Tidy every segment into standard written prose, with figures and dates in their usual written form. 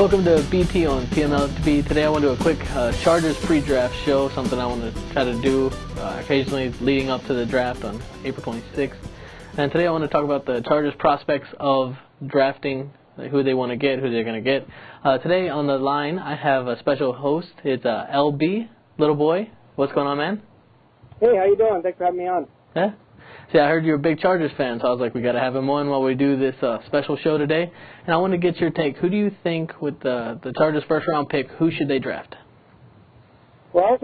Welcome to BP on PMLTV. Today I want to do a quick Chargers pre-draft show, something I want to try to do occasionally leading up to the draft on April 26th. And today I want to talk about the Chargers prospects of drafting, who they want to get, who they're going to get. Today on the line I have a special host. It's LB, Littleboy. What's going on, man? Hey, how you doing? Thanks for having me on. Yeah? See, I heard you're a big Chargers fan, so I was like, we got to have him on while we do this special show today. And I want to get your take. Who do you think, with the Chargers' first-round pick, who should they draft? Well,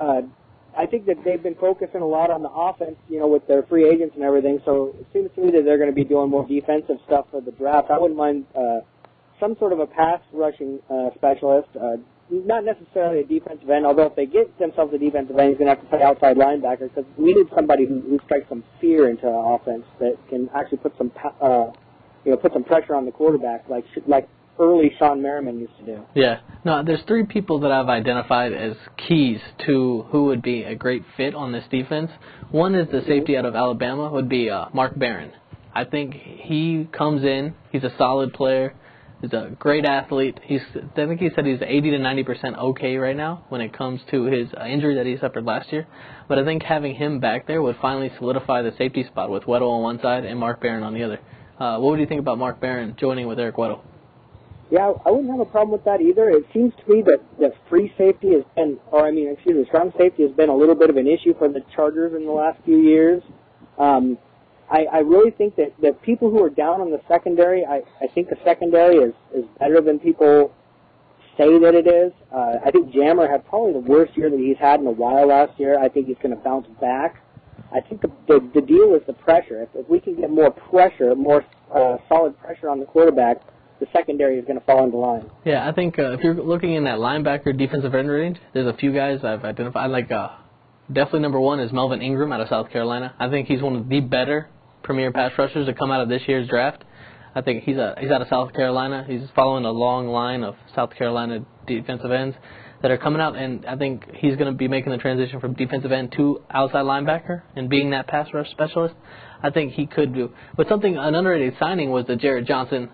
I think that they've been focusing a lot on the offense, with their free agents and everything. So it seems to me that they're going to be doing more defensive stuff for the draft. I wouldn't mind some sort of a pass-rushing specialist. Not necessarily a defensive end, although if they get themselves a defensive end, he's going to have to play outside linebacker because we need somebody who strikes some fear into offense that can actually put some pressure on the quarterback like early Sean Merriman used to do. Yeah. No, there's three people that I've identified as keys to who would be a great fit on this defense. One is the safety out of Alabama, would be Mark Barron. I think he comes in, he's a solid player. He's a great athlete. I think he said he's 80 to 90% okay right now when it comes to his injury that he suffered last year. But I think having him back there would finally solidify the safety spot with Weddle on one side and Mark Barron on the other. What would you think about Mark Barron joining with Eric Weddle? Yeah, I wouldn't have a problem with that either. It seems to me that strong safety has been a little bit of an issue for the Chargers in the last few years. I really think that people who are down on the secondary, I think the secondary is better than people say that it is. I think Jammer had probably the worst year that he's had in a while last year. I think he's going to bounce back. I think the deal is the pressure. If we can get more pressure, more solid pressure on the quarterback, the secondary is going to fall into line. Yeah, I think if you're looking in that linebacker defensive end range, there's a few guys I've identified. Definitely number one is Melvin Ingram out of South Carolina. I think he's one of the better premier pass rushers to come out of this year's draft. I think he's out of South Carolina. He's following a long line of South Carolina defensive ends that are coming out, and I think he's going to be making the transition from defensive end to outside linebacker and being that pass rush specialist. I think he could do. But an underrated signing was the Jarrett Johnson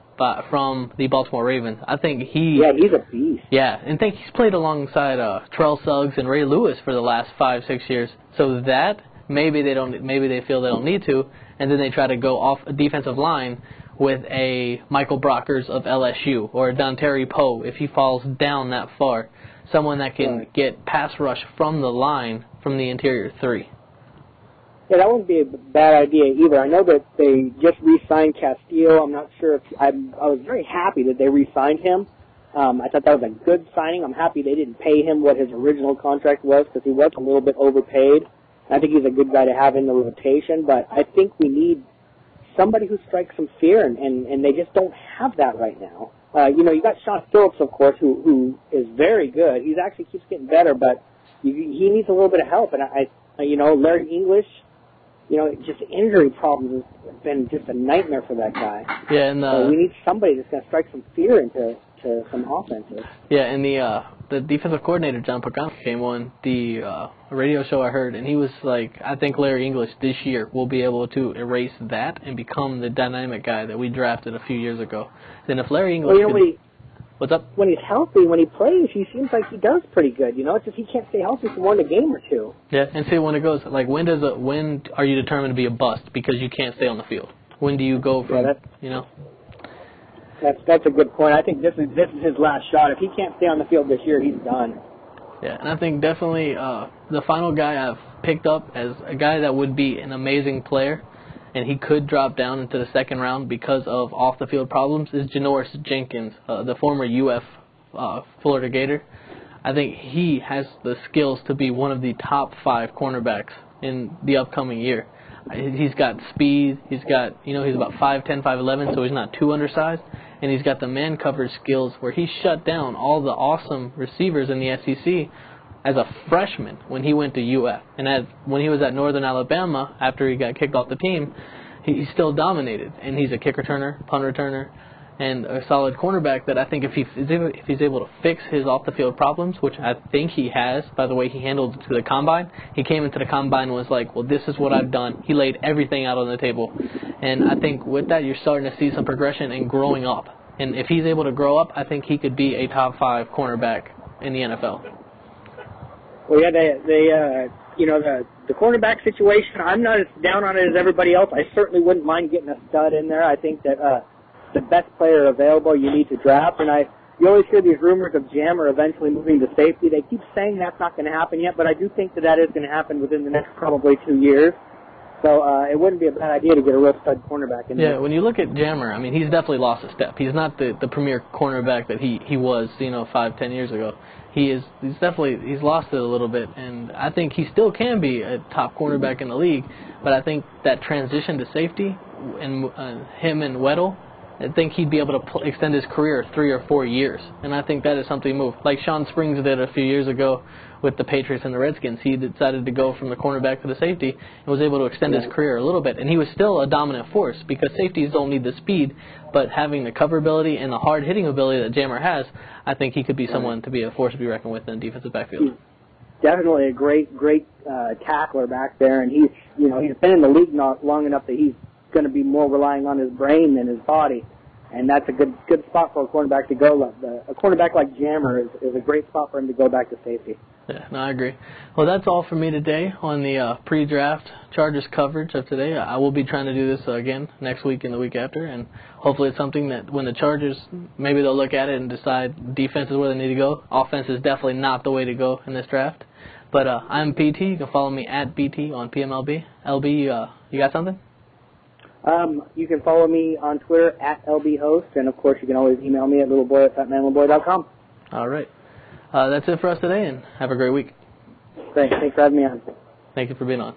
from the Baltimore Ravens. I think he's a beast. Yeah, and think he's played alongside Terrell Suggs and Ray Lewis for the last 5-6 years. So that maybe they feel they don't need to, and then they try to go off a defensive line with a Michael Brockers of LSU or a Dontari Poe if he falls down that far. Someone that can get pass rush from the line from the interior three. Yeah, that wouldn't be a bad idea either. I know that they just re-signed Castillo. I'm not sure if I was very happy that they re-signed him. I thought that was a good signing. I'm happy they didn't pay him what his original contract was because he was a little bit overpaid. I think he's a good guy to have in the rotation, but I think we need somebody who strikes some fear, and they just don't have that right now. You got Sean Phillips, of course, who is very good. He actually keeps getting better, but he needs a little bit of help. And Larry English, just injury problems have been just a nightmare for that guy. Yeah, and so we need somebody that's going to strike some fear into some offenses. Yeah, and the defensive coordinator, John Pagano, came on the radio show I heard, and he was like, I think Larry English this year will be able to erase that and become the dynamic guy that we drafted a few years ago. Then if Larry English what's up? When he's healthy, when he plays, he seems like he does pretty good. It's just he can't stay healthy for more than a game or two. Yeah, and see when it goes, like when are you determined to be a bust because you can't stay on the field? When do you go from, That's a good point. I think this is his last shot. If he can't stay on the field this year, he's done. Yeah, and I think definitely the final guy I've picked up as a guy that would be an amazing player, and he could drop down into the second round because of off-the-field problems, is Janoris Jenkins, the former UF Florida Gator. I think he has the skills to be one of the top 5 cornerbacks in the upcoming year. He's got speed. He's got, he's about 5'10", 5'11", so he's not too undersized. And he's got the man coverage skills where he shut down all the awesome receivers in the SEC as a freshman when he went to UF. And when he was at Northern Alabama, after he got kicked off the team, he still dominated. And he's a kick returner, punt returner, and a solid cornerback that I think if he's able to fix his off-the-field problems, which I think he has by the way he handled it to the Combine. He came into the Combine and was like, well, this is what I've done. He laid everything out on the table. And I think with that, you're starting to see some progression and growing up. And if he's able to grow up, I think he could be a top 5 cornerback in the NFL. Well, yeah, the cornerback situation, I'm not as down on it as everybody else. I certainly wouldn't mind getting a stud in there. I think that the best player available you need to draft. And you always hear these rumors of Jammer eventually moving to safety. They keep saying that's not going to happen yet, but I do think that is going to happen within the next probably 2 years. So it wouldn't be a bad idea to get a real stud cornerback in there. Yeah, when you look at Jammer, I mean, he's definitely lost a step. He's not the premier cornerback that he was, 5-10 years ago. He's lost it a little bit, and I think he still can be a top cornerback in the league, but I think that transition to safety, and him and Weddle, I think he'd be able to extend his career 3 or 4 years, and I think that is something to move. Like Sean Springs did a few years ago with the Patriots and the Redskins. He decided to go from the cornerback to the safety and was able to extend his career a little bit, and he was still a dominant force because safeties don't need the speed, but having the cover ability and the hard-hitting ability that Jammer has, I think he could be someone to be a force to be reckoned with in the defensive backfield. He's definitely a great tackler back there, and he's been in the league not long enough that he's going to be more relying on his brain than his body, and that's a good spot for a cornerback to go. A cornerback like Jammer is a great spot for him to go back to safety. Yeah, no, I agree. Well, that's all for me today on the pre-draft Chargers coverage of today. I will be trying to do this again next week and the week after, and hopefully it's something that when the Chargers, maybe they'll look at it and decide defense is where they need to go. Offense is definitely not the way to go in this draft. But I'm PT. You can follow me at BT on PMLB. LB, you got something? You can follow me on Twitter at LBHost, and of course you can always email me at littleboy@fatmanlittleboy.com. All right. That's it for us today, and have a great week. Thanks for having me on. Thank you for being on.